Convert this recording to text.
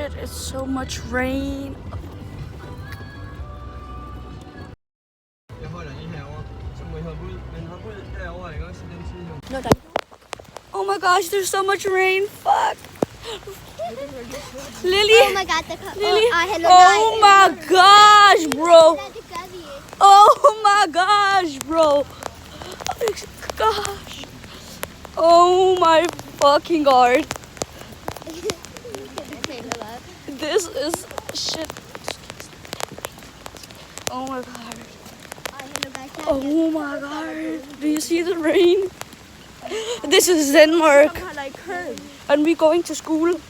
shit, it's so much rain. Oh my gosh, there's so much rain. Fuck. Lily. Oh my god, Lily. hello Oh my gosh, bro. Oh my gosh, bro. Gosh. Oh my fucking god. This is shit. Oh my god. Oh my god. Do you see the rain? This is Denmark. And we're going to school.